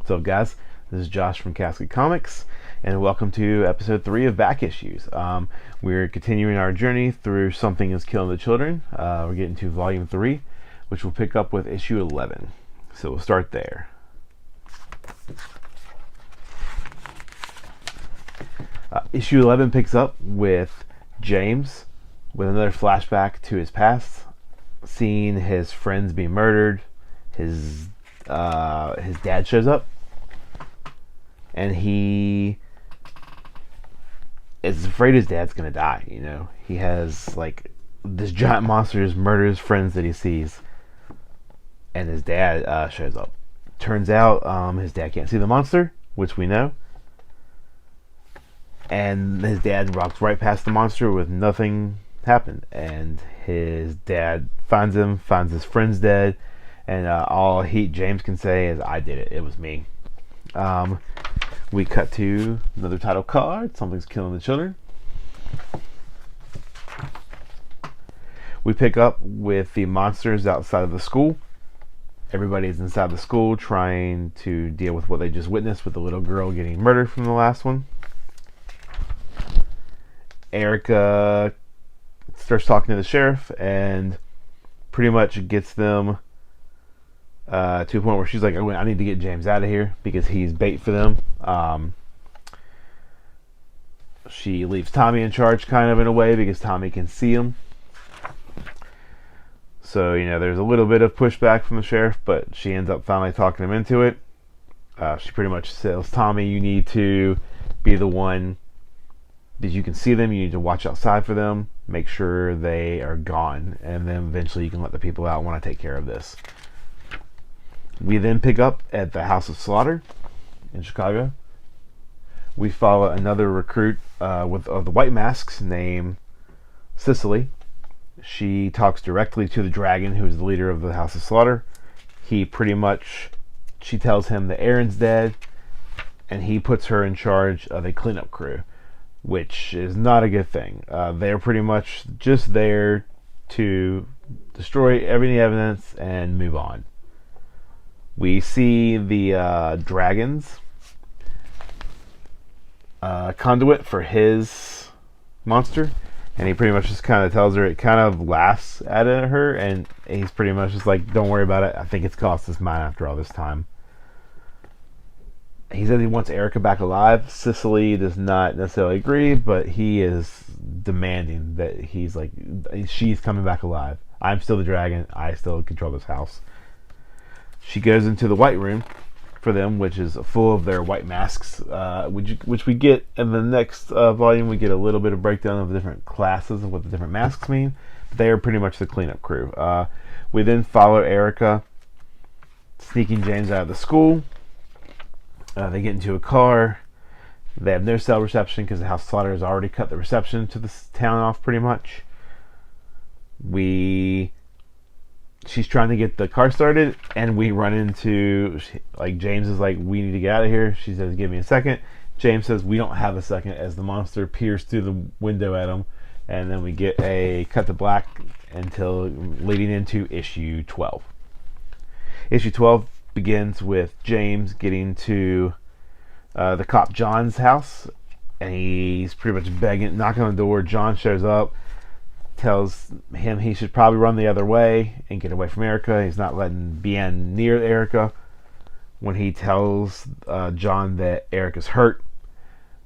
What's up, guys? This is Josh from Casket Comics, and welcome to episode 3 of Back Issues. We're continuing our journey through Something is Killing the Children. We're getting to volume 3, which will pick up with issue 11. So we'll start there. Issue 11 picks up with James with another flashback to his past, seeing his friends be murdered. His dad shows up, and he is afraid his dad's gonna die. You know, he has like this giant monster just murders friends that he sees, and his dad shows up. Turns out his dad can't see the monster, which we know, and his dad walks right past the monster with nothing happened. And his dad finds him, finds his friends dead, and all James can say is, "I did it. It was me." We cut to another title card. Something's Killing the Children. We pick up with the monsters outside of the school. Everybody's inside the school trying to deal with what they just witnessed with the little girl getting murdered from the last one. Erica starts talking to the sheriff and pretty much gets them to a point where she's like, I need to get James out of here because he's bait for them. She leaves Tommy in charge kind of in a way because Tommy can see him. So, you know, there's a little bit of pushback from the sheriff, but she ends up finally talking him into it. She pretty much tells Tommy, you need to be the one that you can see them, you need to watch outside for them, make sure they are gone, and then eventually you can let the people out when I take care of this. We then pick up at the House of Slaughter in Chicago. We follow another recruit with the white masks named Cicely. She talks directly to the dragon, who is the leader of the House of Slaughter. She tells him that Aaron's dead, and he puts her in charge of a cleanup crew, which is not a good thing. They're pretty much just there to destroy any evidence and move on. We see the dragon's conduit for his monster, and he pretty much just kind of tells her, it kind of laughs at her, and he's pretty much just like, don't worry about it, I think it's cost us mine after all this time. He says he wants Erica back alive. Cicely does not necessarily agree, but he is demanding that she's coming back alive. I'm still the dragon. I still control this house. She goes into the white room for them, which is full of their white masks, which we get in the next volume. We get a little bit of breakdown of the different classes of what the different masks mean. They are pretty much the cleanup crew. We then follow Erica sneaking James out of the school. They get into a car. They have no cell reception because the House of Slaughter has already cut the reception to this town off pretty much. She's trying to get the car started, and we run into, James is like, we need to get out of here. She says, give me a second. James says, we don't have a second, as the monster peers through the window at him. And then we get a cut to black until leading into issue 12. Issue 12 begins with James getting to the cop John's house, and he's pretty much begging, knocking on the door. John shows up, tells him he should probably run the other way and get away from Erica. He's not letting Bien near Erica. When he tells John that Erica's hurt,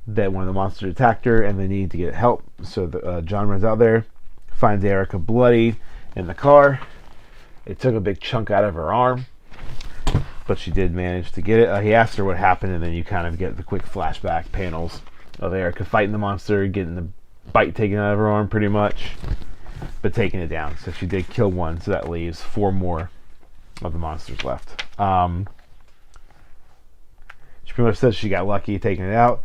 that one of the monsters attacked her and they need to get help, so John runs out there, finds Erica bloody in the car. It took a big chunk out of her arm, but she did manage to get it. He asked her what happened, and then you kind of get the quick flashback panels of Erica fighting the monster, getting the bite taken out of her arm pretty much, but taking it down. So she did kill one, so that leaves 4 more of the monsters left. She pretty much says she got lucky taking it out.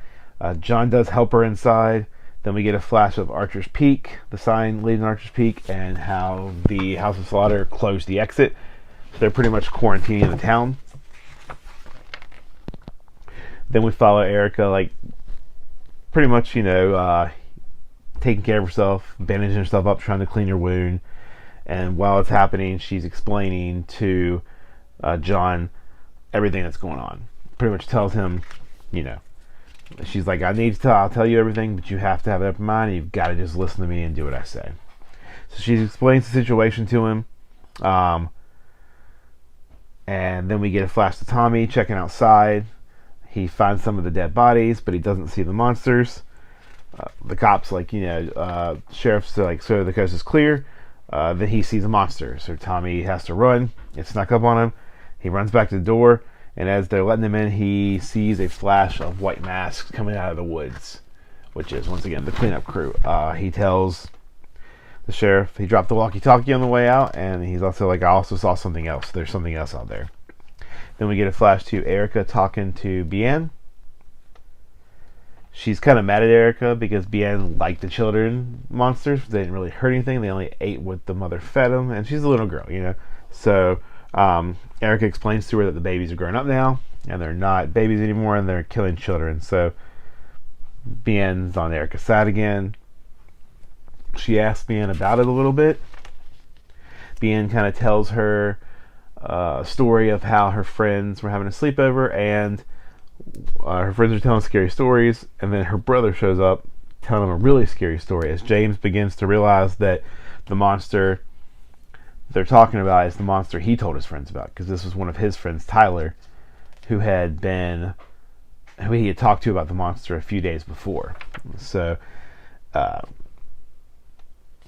John does help her inside. Then we get a flash of Archer's Peak, the sign leading Archer's Peak, and how the House of Slaughter closed the exit. So they're pretty much quarantining the town. Then we follow Erica, pretty much, taking care of herself, bandaging herself up, trying to clean her wound. And while it's happening, she's explaining to John everything that's going on. pretty much tells him, you know, she's like, I'll tell you everything, but you have to have an open mind, and you've got to just listen to me and do what I say. So she explains the situation to him. And then we get a flash to Tommy checking outside. He finds some of the dead bodies, but he doesn't see the monsters. The cops, sheriff's like, so the coast is clear. Then he sees a monster, so Tommy has to run. It snuck up on him. He runs back to the door, and as they're letting him in, he sees a flash of white masks coming out of the woods, which is, once again, the cleanup crew. He tells the sheriff he dropped the walkie-talkie on the way out, and he's also like, I also saw something else. There's something else out there. Then we get a flash to Erica talking to Bien. She's kind of mad at Erica because Bien liked the children monsters. They didn't really hurt anything. They only ate what the mother fed them, and she's a little girl, you know. So Erica explains to her that the babies are grown up now, and they're not babies anymore, and they're killing children. So Bien's on Erica's side again. She asks Bien about it a little bit. Bien kind of tells her a story of how her friends were having a sleepover, and her friends are telling scary stories, and then her brother shows up telling them a really scary story as James begins to realize that the monster they're talking about is the monster he told his friends about, because this was one of his friends, Tyler, who he had talked to about the monster a few days before. So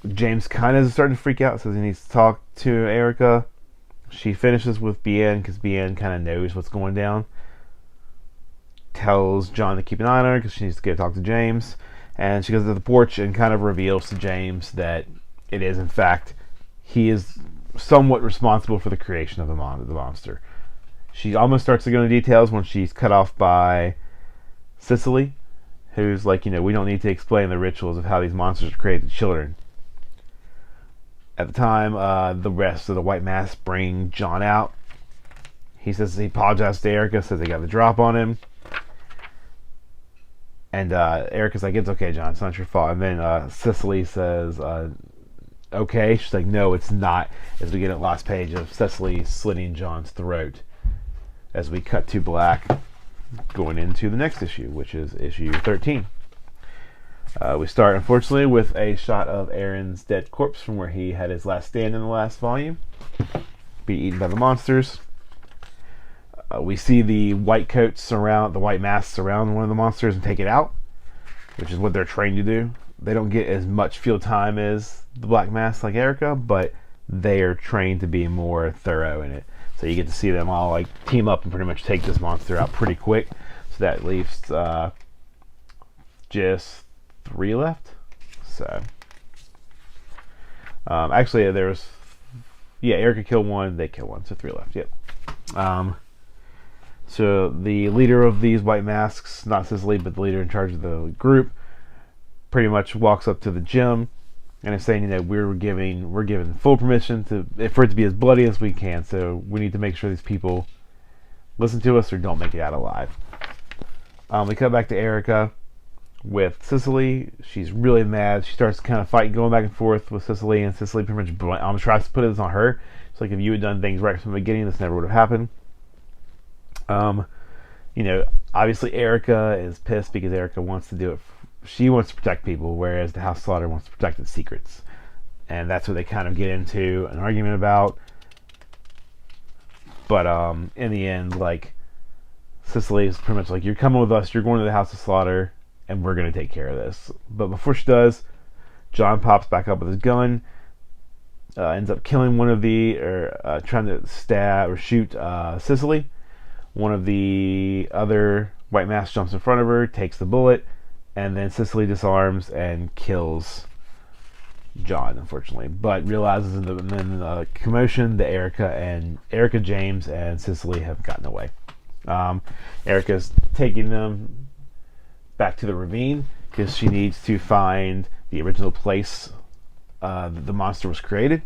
James kind of is starting to freak out, says he needs to talk to Erica. She finishes with Bien because Bien kind of knows what's going down. Tells John to keep an eye on her because she needs to go talk to James. And she goes to the porch and kind of reveals to James that it is, in fact, he is somewhat responsible for the creation of the monster. She almost starts to go into details when she's cut off by Cicely, who's like, we don't need to explain the rituals of how these monsters are created to children. At the time, the rest of the White Mask bring John out. He says he apologized to Erica, says they got the drop on him. And Erica's like, it's okay, John, it's not your fault. And then Cicely says, okay. She's like, no, it's not. As we get at the last page of Cicely slitting John's throat. As we cut to black, going into the next issue, which is issue 13. We start, unfortunately, with a shot of Aaron's dead corpse from where he had his last stand in the last volume. Be eaten by the monsters. We see the white masks surround one of the monsters and take it out, which is what they're trained to do. They don't get as much field time as the black masks like Erica, but they are trained to be more thorough in it. So you get to see them all like team up and pretty much take this monster out pretty quick. So that leaves just 3 left. So actually there was Erica killed 1, they killed 1, so 3 left. Yep. So the leader of these white masks, not Cicely, but the leader in charge of the group, pretty much walks up to the gym and is saying, we're given full permission for it to be as bloody as we can. So we need to make sure these people listen to us or don't make it out alive. We cut back to Erica with Cicely. She's really mad. She starts kind of fighting, going back and forth with Cicely, and Cicely pretty much tries to put this on her. It's like, if you had done things right from the beginning, this never would have happened. Obviously Erica is pissed because Erica wants to do it. She wants to protect people, whereas the House Slaughter wants to protect its secrets. And that's what they kind of get into an argument about. But in the end, like, Cicely is pretty much like, you're coming with us, you're going to the House of Slaughter, and we're going to take care of this. But before she does, John pops back up with his gun, ends up killing trying to stab or shoot Cicely. One of the other white masks jumps in front of her, takes the bullet, and then Cicely disarms and kills John, unfortunately. But realizes in the commotion that Erica, James, and Cicely have gotten away. Erica's taking them back to the ravine because she needs to find the original place that the monster was created.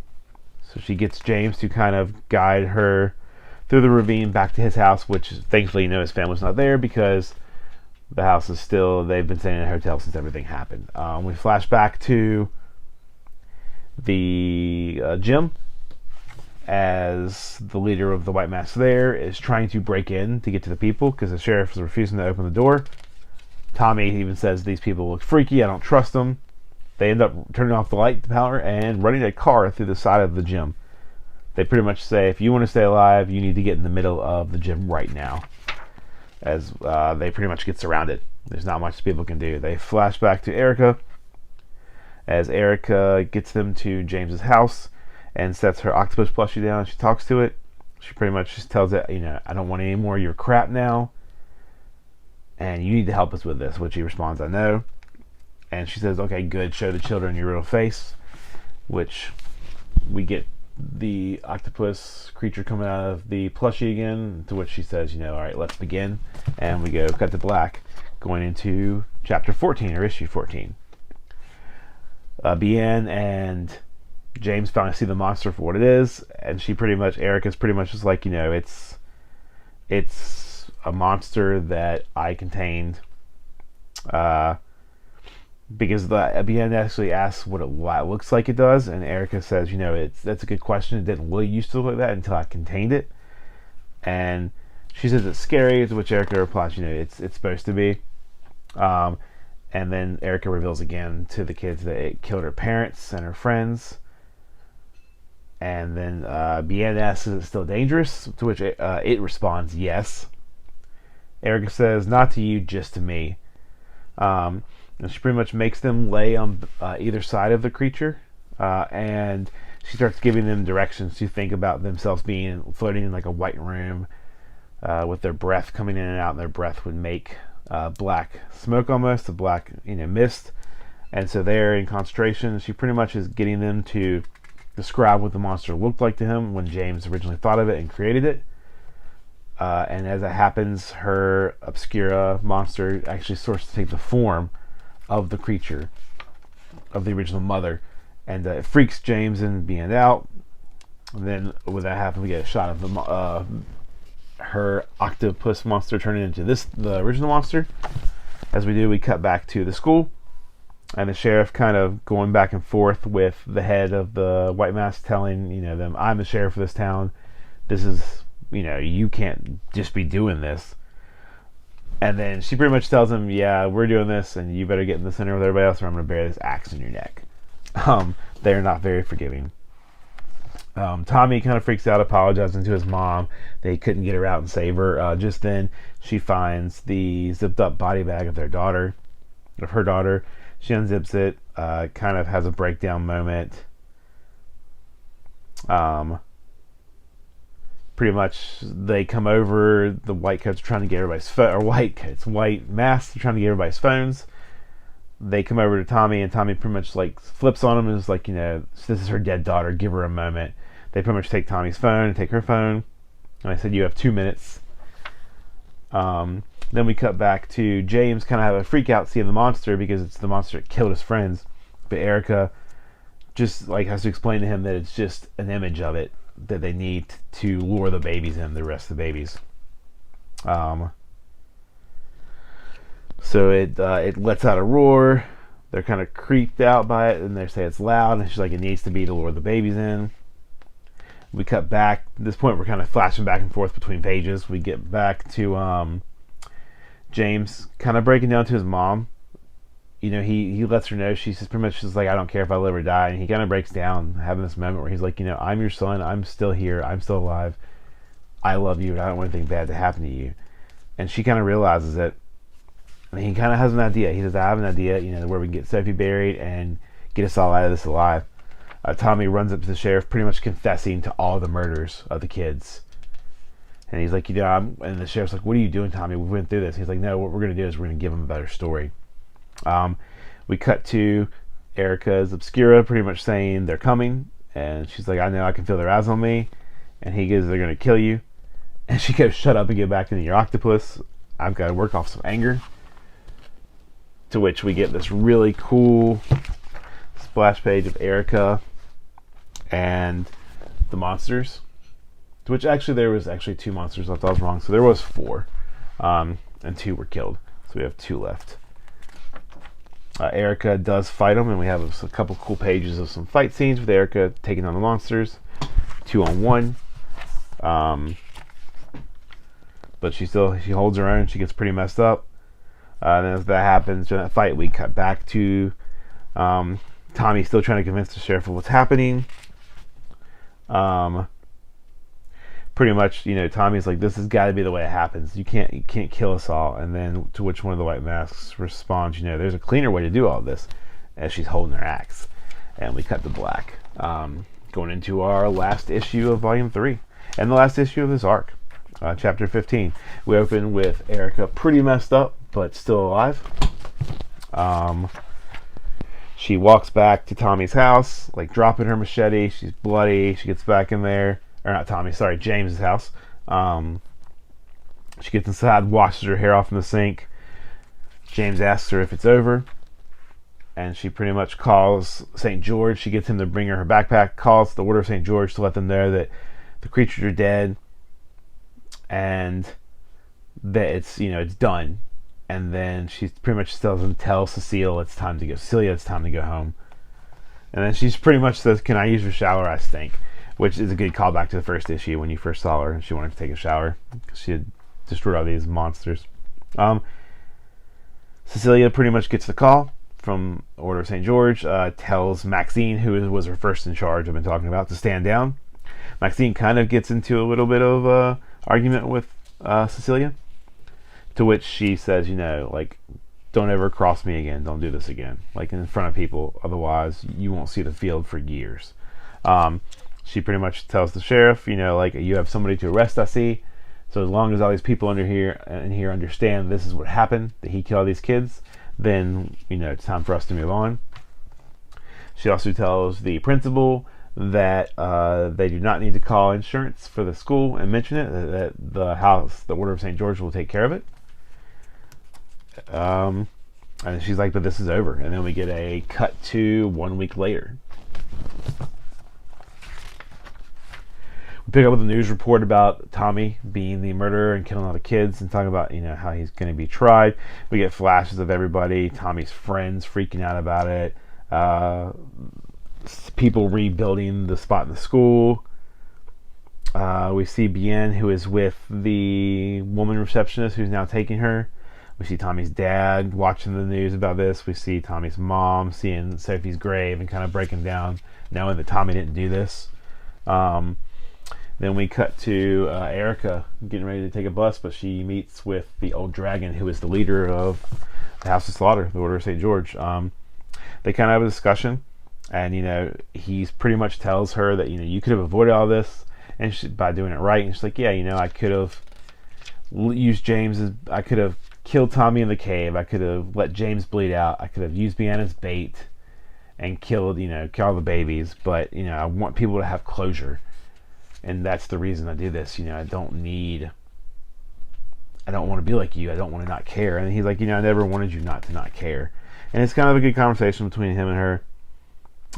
So she gets James to kind of guide her through the ravine back to his house, which thankfully his family's not there because the house is they've been staying in a hotel since everything happened. We flash back to the gym as the leader of the White Mask there, is trying to break in to get to the people because the sheriff is refusing to open the door. Tommy even says these people look freaky, I don't trust them. They end up turning off the light power and running a car through the side of the gym. They pretty much say, if you want to stay alive, you need to get in the middle of the gym right now. As they pretty much get surrounded. There's not much people can do. They flash back to Erica as Erica gets them to James's house and sets her octopus plushie down. She talks to it. She pretty much just tells it, I don't want any more of your crap now, and you need to help us with this. Which he responds, I know. And she says, okay, good, show the children your real face. Which we get the octopus creature coming out of the plushie again, to which she says, all right, let's begin. And we go cut to black, going into chapter 14, or issue 14. Bien and James finally see the monster for what it is, and Erica's pretty much just like, it's a monster that I contained, because Bien actually asks what it looks like it does, and Erica says, that's a good question. It didn't really used to look like that until I contained it. And she says it's scary, to which Erica replies, it's supposed to be. And then Erica reveals again to the kids that it killed her parents and her friends. And then Bien asks, is it still dangerous? To which it responds, yes. Erica says, not to you, just to me. And she pretty much makes them lay on either side of the creature. And she starts giving them directions to think about themselves floating in like a white room with their breath coming in and out. And their breath would make black smoke, almost a black mist. And so they're in concentration. She pretty much is getting them to describe what the monster looked like to him when James originally thought of it and created it. And as it happens, her Obscura monster actually starts to take the form of the creature, of the original mother. And it freaks James and Bien out. And then when that happens, we get a shot of her octopus monster turning into the original monster. As we do, we cut back to the school, and the sheriff kind of going back and forth with the head of the White Mask, telling them, I'm the sheriff of this town. This is, you can't just be doing this. And then she pretty much tells him, yeah, we're doing this, and you better get in the center with everybody else, or I'm going to bury this axe in your neck. They're not very forgiving. Tommy kind of freaks out, apologizing to his mom. They couldn't get her out and save her. Just then, she finds the zipped up body bag of her daughter. She unzips it, kind of has a breakdown moment. Pretty much, they come over. The white coats are trying to get everybody's white masks are trying to get everybody's phones. They come over to Tommy, and Tommy pretty much like flips on him and is like, this is her dead daughter, give her a moment. They pretty much take Tommy's phone and take her phone. And I said, you have 2 minutes. Then we cut back to James kind of have a freak out seeing the monster, because it's the monster that killed his friends. But Erica just like has to explain to him that it's just an image of it that they need to lure the babies in, the rest of the babies. So it lets out a roar. They're kind of creeped out by it, and they say it's loud, and she's like, it needs to be to lure the babies in. We cut back. At this point, we're kind of flashing back and forth between pages. We get back to James kind of breaking down to his mom. He lets her know. She's pretty much just like, I don't care if I live or die. And he kind of breaks down, having this moment where he's like, I'm your son. I'm still here. I'm still alive. I love you, and I don't want anything bad to happen to you. And she kind of realizes it. And he kind of has an idea. He says, I have an idea, where we can get Sophie buried and get us all out of this alive. Tommy runs up to the sheriff, pretty much confessing to all the murders of the kids. And he's like, and the sheriff's like, what are you doing, Tommy? We went through this. He's like, no, what we're going to do is we're going to give him a better story. We cut to Erica's Obscura pretty much saying they're coming. And she's like, I know, I can feel their eyes on me. And he goes, they're going to kill you. And she goes, shut up and get back into your octopus. I've got to work off some anger. To which we get this really cool splash page of Erica and the monsters. To which actually there was 2 monsters left. I was wrong. So there was 4. And 2 were killed. So we have 2 left. Erica does fight them, and we have a couple cool pages of some fight scenes with Erica taking on the monsters. 2-on-1. But she holds her own. She gets pretty messed up. And as that happens during that fight, we cut back to Tommy still trying to convince the sheriff of what's happening. Pretty much, Tommy's like, this has got to be the way it happens. You can't kill us all. And then to which one of the white masks responds, there's a cleaner way to do all this, as she's holding her axe. And we cut to black. Going into our last issue of Volume 3. And the last issue of this arc. Chapter 15. We open with Erica pretty messed up, but still alive. She walks back to Tommy's house, like dropping her machete. She's bloody. She gets back in there. Or not Tommy, sorry, James's house. She gets inside, washes her hair off in the sink. James asks her if it's over. And she pretty much calls St. George. She gets him to bring her backpack. Calls the Order of St. George to let them know that the creatures are dead. And that it's done. And then she pretty much tells him, tell Cecilia it's time to go home. And then she's pretty much says, can I use your shower? I stink. Which is a good callback to the first issue when you first saw her and she wanted to take a shower because she had destroyed all these monsters. Cecilia pretty much gets the call from Order of St. George, tells Maxine, who was her first in charge I've been talking about, to stand down. Maxine kind of gets into a little bit of argument with Cecilia, to which she says, don't ever cross me again. Don't do this again. Like in front of people. Otherwise, you won't see the field for years. She pretty much tells the sheriff, you have somebody to arrest, I see. So as long as all these people in here understand this is what happened, that he killed all these kids, then, it's time for us to move on. She also tells the principal that they do not need to call insurance for the school and mention it, that the Order of St. George will take care of it. And she's like, but this is over. And then we get a cut to 1 week later. Pick up with a news report about Tommy being the murderer and killing all the kids, and talking about how he's going to be tried. We get flashes of everybody, Tommy's friends freaking out about it, people rebuilding the spot in the school. We see Bien, who is with the woman receptionist who's now taking her. We see Tommy's dad watching the news about this. We see Tommy's mom seeing Sophie's grave and kind of breaking down, knowing that Tommy didn't do this. Then we cut to Erica getting ready to take a bus, but she meets with the old dragon, who is the leader of the House of Slaughter, the Order of St. George. They kind of have a discussion, and he's pretty much tells her that you could have avoided all this, and by doing it right. And she's like, yeah, I could have used James I could have killed Tommy in the cave. I could have let James bleed out. I could have used Bien as bait and killed all the babies. But I want people to have closure. And that's the reason I do this. I don't want to be like you. I don't want to not care. And he's like, I never wanted you not to care. And it's kind of a good conversation between him and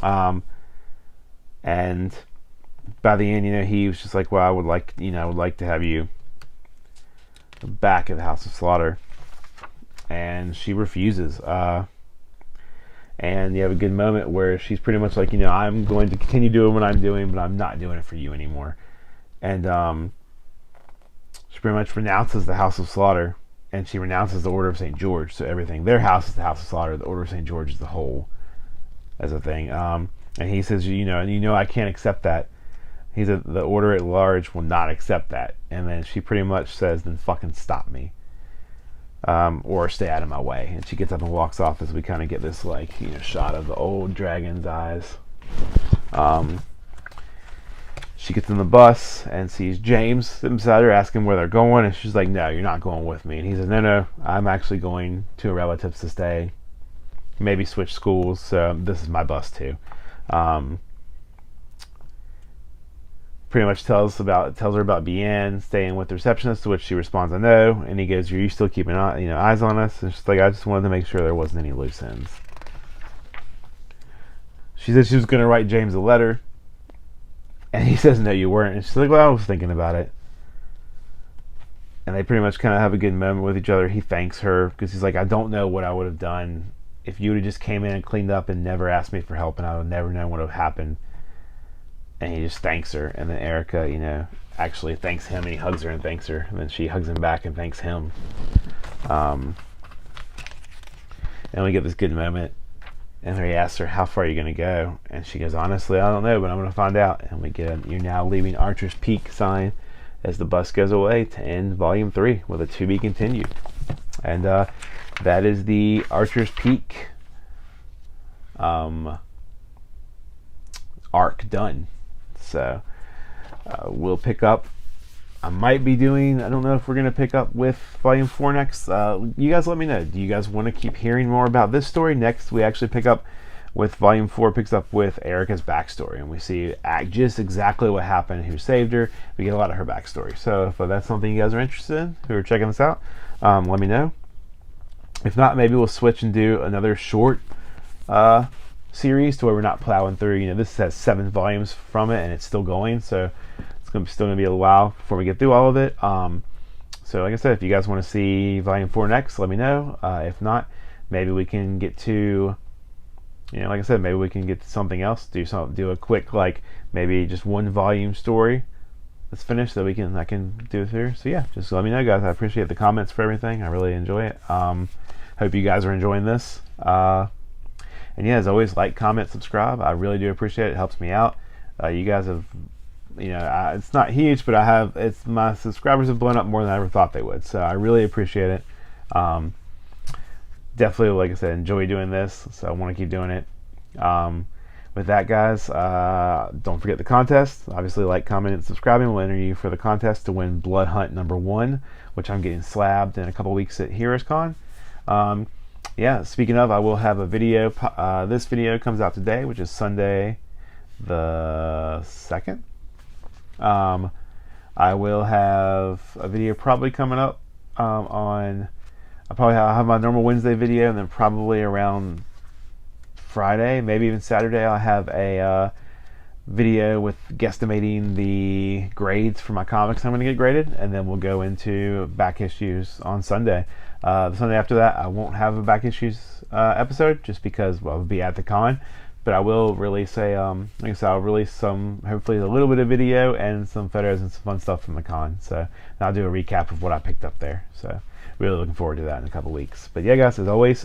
her. And by the end, he was just like, well, I would like to have you back at the House of Slaughter. And she refuses. And you have a good moment where she's pretty much like, I'm going to continue doing what I'm doing, but I'm not doing it for you anymore. And she pretty much renounces the House of Slaughter, and she renounces the Order of St. George. So everything, their house is the House of Slaughter, the Order of St. George is the whole, as a thing. And he says, I can't accept that. He said the Order at large will not accept that. And then she pretty much says, then fucking stop me. Or stay out of my way. And she gets up and walks off as we kind of get this shot of the old dragon's eyes. She gets in the bus and sees James sitting beside her, asking where they're going, and she's like, no, you're not going with me. And he says, no, I'm actually going to a relative's to stay, maybe switch schools, so this is my bus too. Pretty much tells her about Bien staying with the receptionist, to which she responds, I know. And he goes, are you still keeping eyes on us? And she's like, I just wanted to make sure there wasn't any loose ends. She said she was going to write James a letter, and he says, no, you weren't. And she's like, well, I was thinking about it. And they pretty much kind of have a good moment with each other. He thanks her because he's like, I don't know what I would have done if you would have just came in and cleaned up and never asked me for help, and I would never know what would have happened. and he just thanks her, and then Erica, actually thanks him, and he hugs her and thanks her, and then she hugs him back and thanks him. And we get this good moment, and he asks her, how far are you going to go? And she goes, honestly, I don't know, but I'm going to find out. And we get a "You're now leaving Archer's Peak" sign as the bus goes away to end Volume 3 with a "To be continued." And that is the Archer's Peak arc done. So we'll pick up. I might be doing, I don't know if we're going to pick up with Volume 4 next. You guys let me know. Do you guys want to keep hearing more about this story? Next, we actually pick up with Volume 4, picks up with Erica's backstory, and we see just exactly what happened, who saved her. We get a lot of her backstory. So if that's something you guys are interested in, who are checking this out, let me know. If not, maybe we'll switch and do another short series to where we're not plowing through. This has 7 volumes from it, and it's still going, so still going to be a while before we get through all of it. So like I said, if you guys want to see Volume 4 next, let me know. If not, maybe we can get to, like I said, maybe we can get to something else. Do a quick, maybe just 1 volume story that's finished that I can do it through. So yeah, just let me know, guys. I appreciate the comments for everything. I really enjoy it. Hope you guys are enjoying this. And yeah, as always, like, comment, subscribe. I really do appreciate it. It helps me out. You guys have, it's not huge, but my subscribers have blown up more than I ever thought they would. So I really appreciate it. Definitely, like I said, enjoy doing this. So I want to keep doing it. With that, guys, don't forget the contest. Obviously, like, comment, and subscribing will enter you for the contest to win Blood Hunt #1, which I'm getting slabbed in a couple weeks at Heroes Con. Yeah, speaking of, I will have a video. This video comes out today, which is Sunday the 2nd. I will have a video probably coming up I'll have my normal Wednesday video, and then probably around Friday, maybe even Saturday, I'll have a video with guesstimating the grades for my comics I'm going to get graded, and then we'll go into back issues on Sunday. The Sunday after that, I won't have a back issues episode, just because I'll be at the con. But I will release like I said, I'll release hopefully a little bit of video and some photos and some fun stuff from the con. So I'll do a recap of what I picked up there. So really looking forward to that in a couple weeks. But yeah, guys, as always,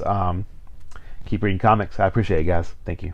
keep reading comics. I appreciate it, guys. Thank you.